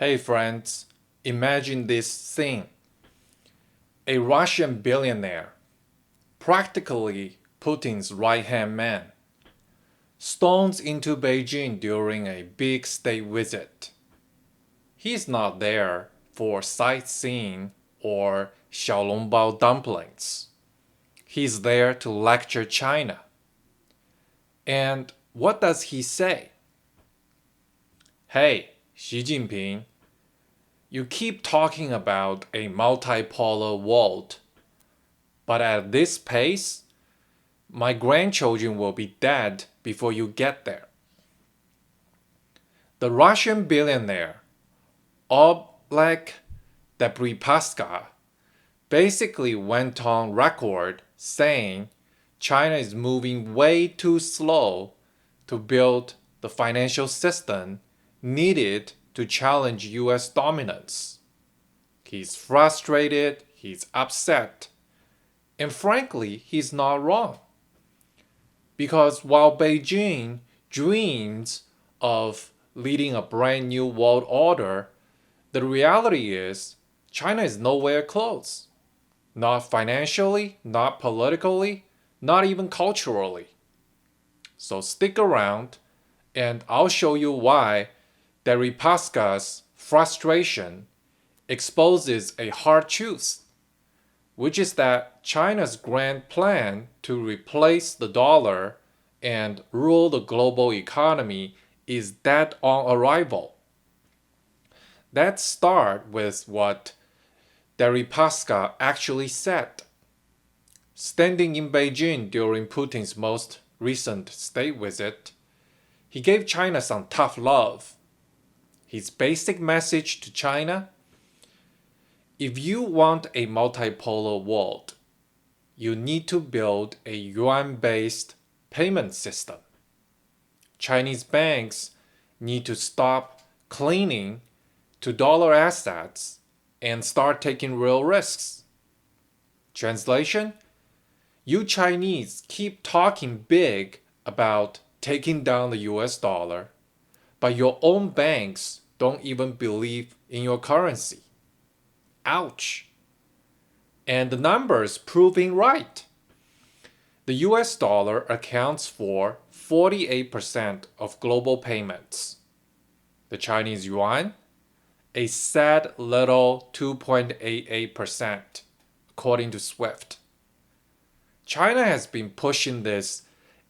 Hey friends, imagine this scene. A Russian billionaire, practically Putin's right-hand man, storms into Beijing during a big state visit. He's not there for sightseeing or xiaolongbao dumplings. He's there to lecture China. And what does he say? Hey, Xi Jinping, you keep talking about a multipolar world, but at this pace, my grandchildren will be dead before you get there. The Russian billionaire Oleg Deripaska basically went on record saying China is moving way too slow to build the financial system needed to challenge US dominance. He's frustrated, he's upset, and frankly, he's not wrong. Because while Beijing dreams of leading a brand new world order, the reality is China is nowhere close. Not financially, not politically, not even culturally. So stick around and I'll show you why Deripaska's frustration exposes a hard truth, which is that China's grand plan to replace the dollar and rule the global economy is dead on arrival. Let's start with what Deripaska actually said. Standing in Beijing during Putin's most recent state visit, he gave China some tough love. His basic message to China: if you want a multipolar world, you need to build a yuan-based payment system. Chinese banks need to stop clinging to dollar assets and start taking real risks. Translation: you Chinese keep talking big about taking down the US dollar, but your own banks don't even believe in your currency. Ouch. And the numbers proving right. The US dollar accounts for 48% of global payments. The Chinese yuan, a sad little 2.88%, according to SWIFT. China has been pushing this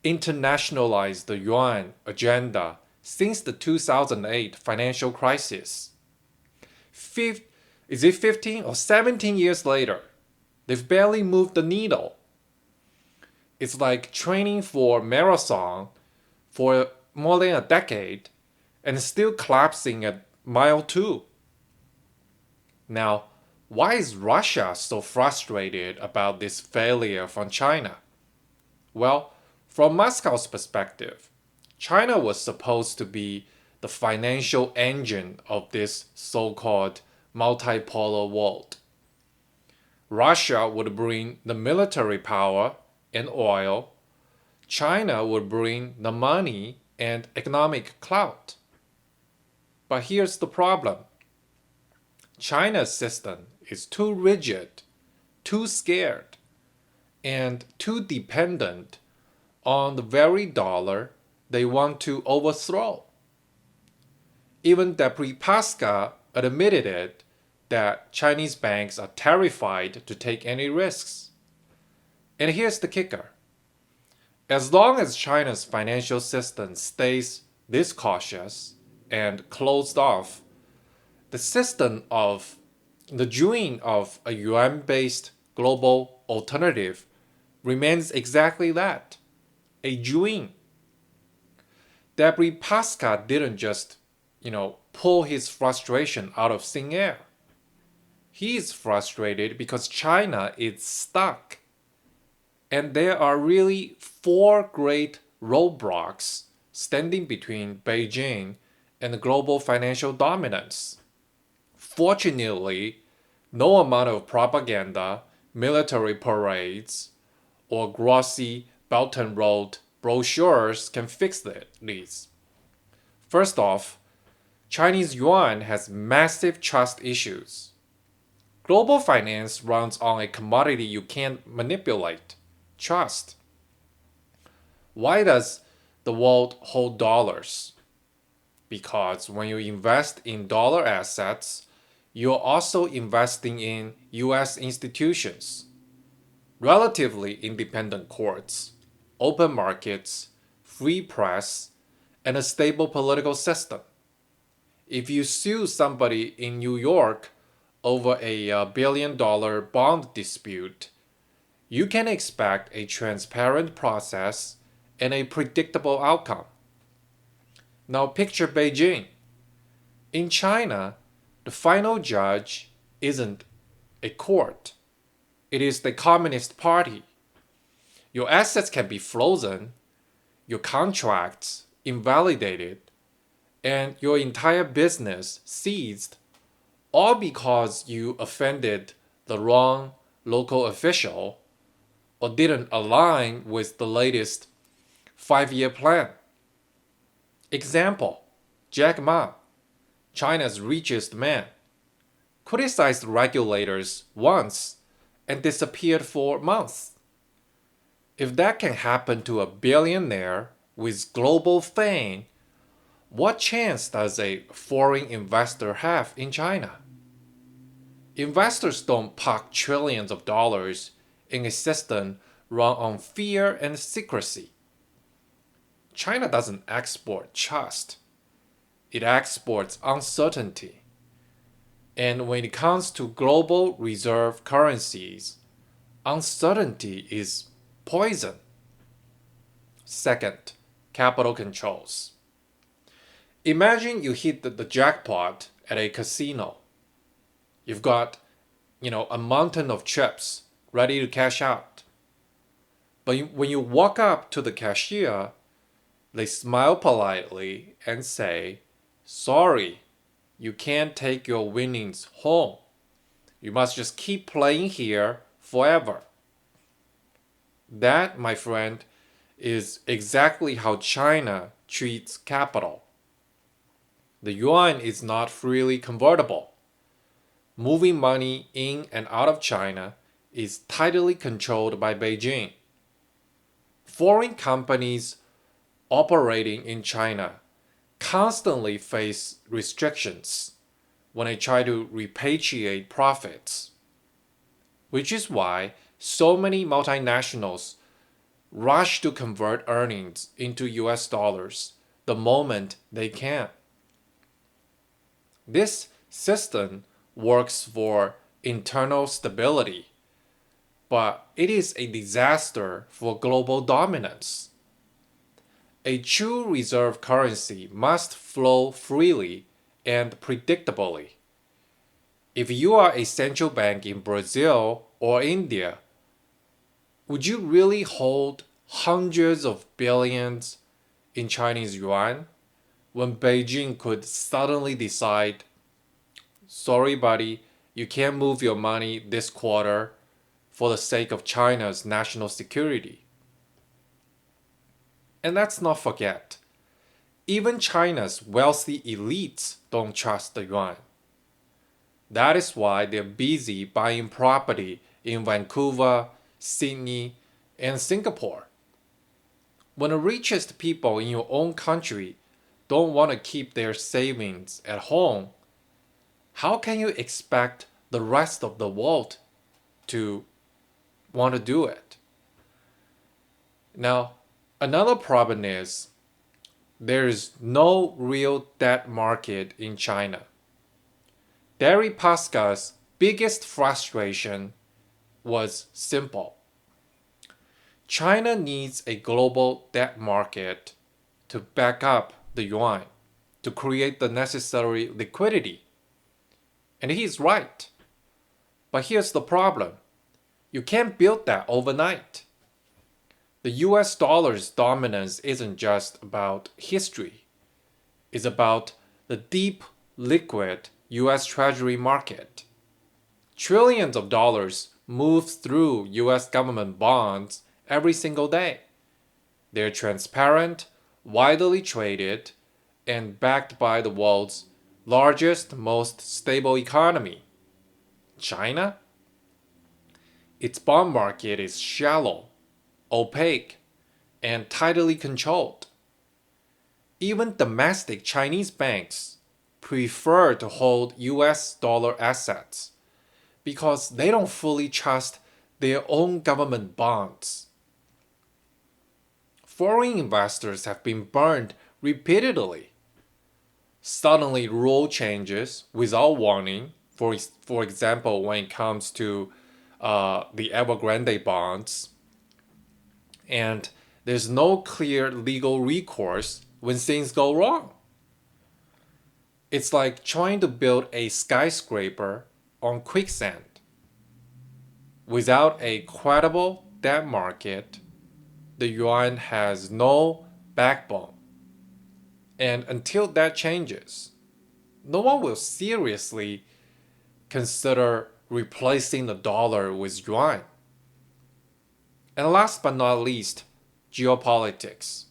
internationalize the yuan agenda since the 2008 financial crisis. Is it 15 or 17 years later? They've barely moved the needle. It's like training for marathon for more than a decade and still collapsing at mile 2. Now, why is Russia so frustrated about this failure from China? Well, from Moscow's perspective, China was supposed to be the financial engine of this so-called multipolar world. Russia would bring the military power and oil. China would bring the money and economic clout. But here's the problem. China's system is too rigid, too scared, and too dependent on the very dollar they want to overthrow. Even Deripaska admitted it that Chinese banks are terrified to take any risks. And here's the kicker. As long as China's financial system stays this cautious and closed off, the dream of a yuan-based global alternative remains exactly that, a dream. Deripaska didn't just, pull his frustration out of thin air. He's frustrated because China is stuck. And there are really 4 great roadblocks standing between Beijing and global financial dominance. Fortunately, no amount of propaganda, military parades, or glossy Belt and Road brochures can fix these. First off, Chinese yuan has massive trust issues. Global finance runs on a commodity you can't manipulate, trust. Why does the world hold dollars? Because when you invest in dollar assets, you're also investing in US institutions, relatively independent courts, open markets, free press, and a stable political system. If you sue somebody in New York over a billion-dollar bond dispute, you can expect a transparent process and a predictable outcome. Now picture Beijing. In China, the final judge isn't a court. It is the Communist Party. Your assets can be frozen, your contracts invalidated, and your entire business seized, all because you offended the wrong local official or didn't align with the latest 5-year plan. Example, Jack Ma, China's richest man, criticized regulators once and disappeared for months. If that can happen to a billionaire with global fame, what chance does a foreign investor have in China? Investors don't park trillions of dollars in a system run on fear and secrecy. China doesn't export trust. It exports uncertainty. And when it comes to global reserve currencies, uncertainty is poison. Second, capital controls. Imagine you hit the jackpot at a casino. You've got, a mountain of chips ready to cash out. But when you walk up to the cashier, they smile politely and say, "Sorry, you can't take your winnings home. You must just keep playing here forever." That, my friend, is exactly how China treats capital. The yuan is not freely convertible. Moving money in and out of China is tightly controlled by Beijing. Foreign companies operating in China constantly face restrictions when they try to repatriate profits, which is why so many multinationals rush to convert earnings into US dollars the moment they can. This system works for internal stability, but it is a disaster for global dominance. A true reserve currency must flow freely and predictably. If you are a central bank in Brazil or India, would you really hold hundreds of billions in Chinese yuan when Beijing could suddenly decide, "Sorry, buddy, you can't move your money this quarter for the sake of China's national security"? And let's not forget, even China's wealthy elites don't trust the yuan. That is why they're busy buying property in Vancouver, Sydney, and Singapore. When the richest people in your own country don't want to keep their savings at home, how can you expect the rest of the world to want to do it? Now, another problem is there is no real debt market in China. Deripaska's biggest frustration was simple. China needs a global debt market to back up the yuan, to create the necessary liquidity. And he's right. But here's the problem. You can't build that overnight. The US dollar's dominance isn't just about history. It's about the deep, liquid US Treasury market. Trillions of dollars move through US government bonds every single day. They're transparent, widely traded, and backed by the world's largest, most stable economy. China? Its bond market is shallow, opaque, and tightly controlled. Even domestic Chinese banks prefer to hold US dollar assets because they don't fully trust their own government bonds. Foreign investors have been burned repeatedly. Suddenly, rule changes without warning. For example, when it comes to the Evergrande bonds, and there's no clear legal recourse when things go wrong. It's like trying to build a skyscraper on quicksand. Without a credible debt market, the yuan has no backbone. And until that changes, no one will seriously consider replacing the dollar with yuan. And last but not least, geopolitics.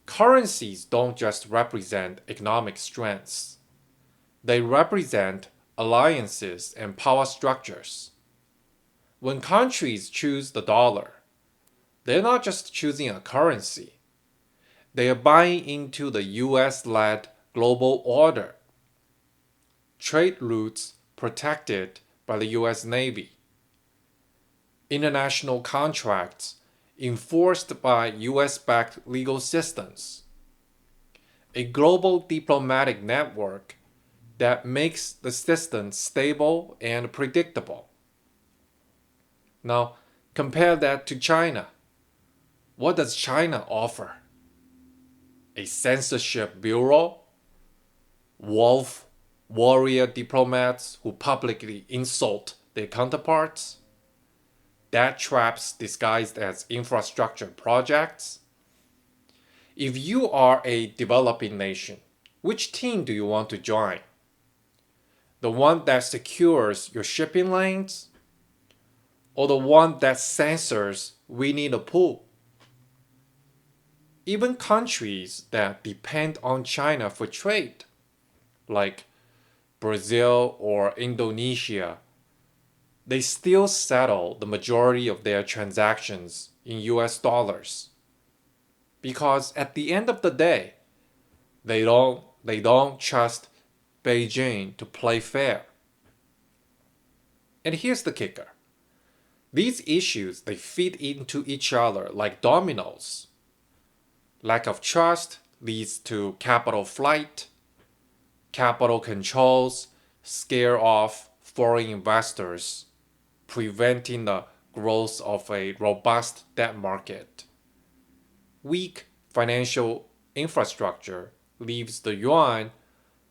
Currencies don't just represent economic strengths. They represent alliances and power structures. When countries choose the dollar, they're not just choosing a currency. They are buying into the US-led global order. Trade routes protected by the US Navy. International contracts enforced by US-backed legal systems. A global diplomatic network that makes the system stable and predictable. Now, compare that to China. What does China offer? A censorship bureau? Wolf warrior diplomats who publicly insult their counterparts? Debt traps disguised as infrastructure projects? If you are a developing nation, which team do you want to join? The one that secures your shipping lanes? Or the one that censors Winnie the Pooh? Even countries that depend on China for trade, like Brazil or Indonesia, they still settle the majority of their transactions in US dollars. Because at the end of the day, they don't trust Beijing to play fair. And here's the kicker. These issues, they feed into each other like dominoes. Lack of trust leads to capital flight. Capital controls scare off foreign investors, preventing the growth of a robust debt market. Weak financial infrastructure leaves the yuan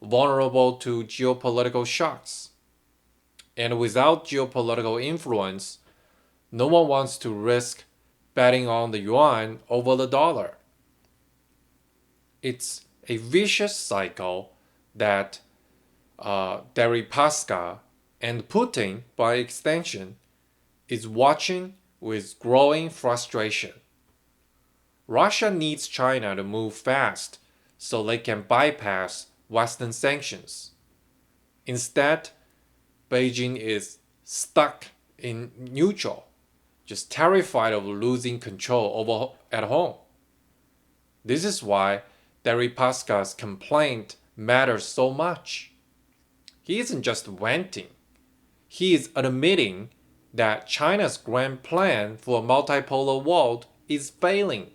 vulnerable to geopolitical shocks. And without geopolitical influence, no one wants to risk betting on the yuan over the dollar. It's a vicious cycle that Deripaska and Putin, by extension, is watching with growing frustration. Russia needs China to move fast so they can bypass Western sanctions. Instead, Beijing is stuck in neutral, just terrified of losing control over at home. This is why Deripaska's complaint matters so much. He isn't just venting. He is admitting that China's grand plan for a multipolar world is failing.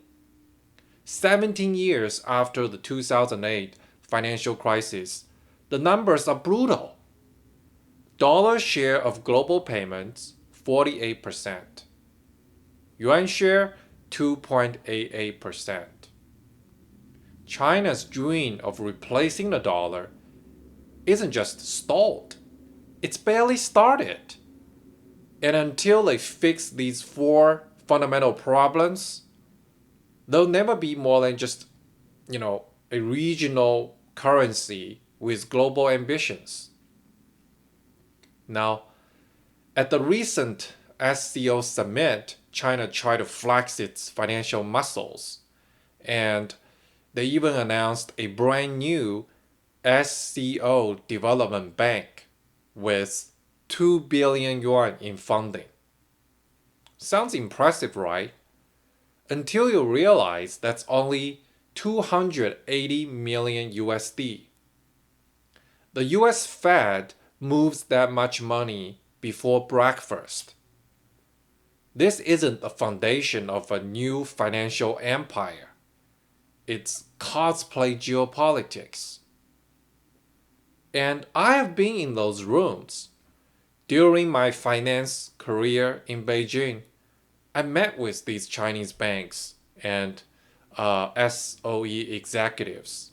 17 years after the 2008 financial crisis, the numbers are brutal. Dollar share of global payments, 48%. Yuan share, 2.88%. China's dream of replacing the dollar isn't just stalled, it's barely started. And until they fix these four fundamental problems, there'll never be more than just, a regional currency with global ambitions. Now, at the recent SCO summit, China tried to flex its financial muscles, and they even announced a brand new SCO Development Bank with 2 billion yuan in funding. Sounds impressive, right? Until you realize that's only 280 million USD. The US Fed moves that much money before breakfast. This isn't the foundation of a new financial empire. It's cosplay geopolitics. And I have been in those rooms. During my finance career in Beijing, I met with these Chinese banks and SOE executives.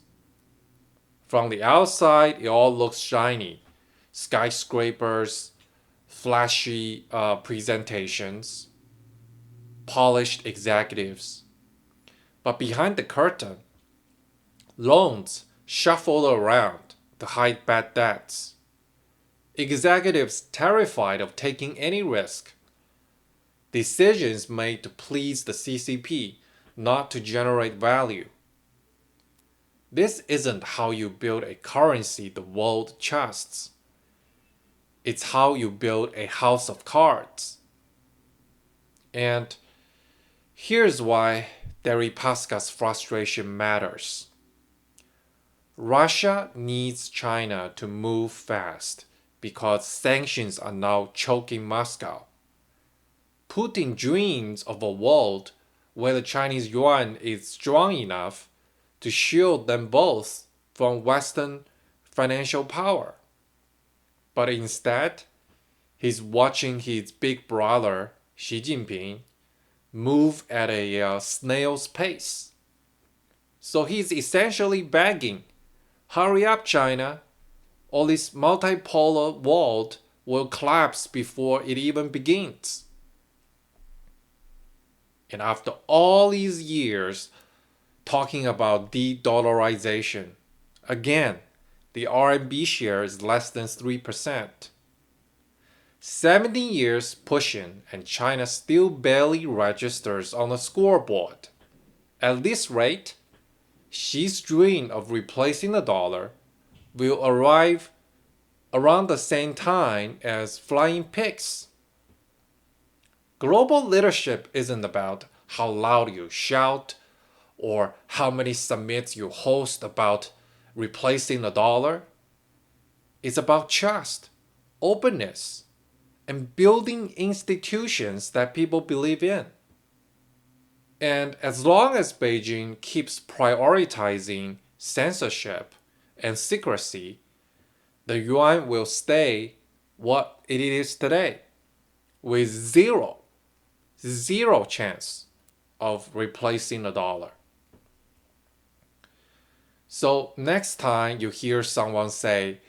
From the outside, it all looks shiny. Skyscrapers, flashy presentations, polished executives. But behind the curtain, loans shuffled around to hide bad debts. Executives terrified of taking any risk. Decisions made to please the CCP, not to generate value. This isn't how you build a currency the world trusts. It's how you build a house of cards. And here's why Deripaska's frustration matters. Russia needs China to move fast because sanctions are now choking Moscow. Putin dreams of a world where the Chinese yuan is strong enough to shield them both from Western financial power. But instead, he's watching his big brother, Xi Jinping, move at a snail's pace. So he's essentially begging, hurry up, China, or this multipolar world will collapse before it even begins. And after all these years talking about de-dollarization, again, the RMB share is less than 3%. 17 years pushing and China still barely registers on the scoreboard. At this rate, Xi's dream of replacing the dollar will arrive around the same time as flying pigs. Global leadership isn't about how loud you shout or how many summits you host about replacing the dollar. It's about trust, openness, and building institutions that people believe in. And as long as Beijing keeps prioritizing censorship and secrecy, the yuan will stay what it is today, with zero chance of replacing the dollar. So next time you hear someone say,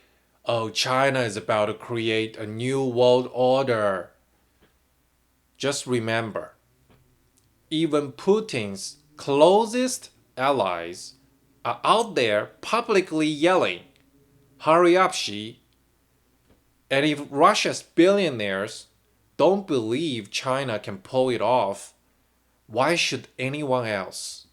oh, China is about to create a new world order, just remember, even Putin's closest allies are out there publicly yelling, hurry up, Xi. And if Russia's billionaires don't believe China can pull it off, why should anyone else?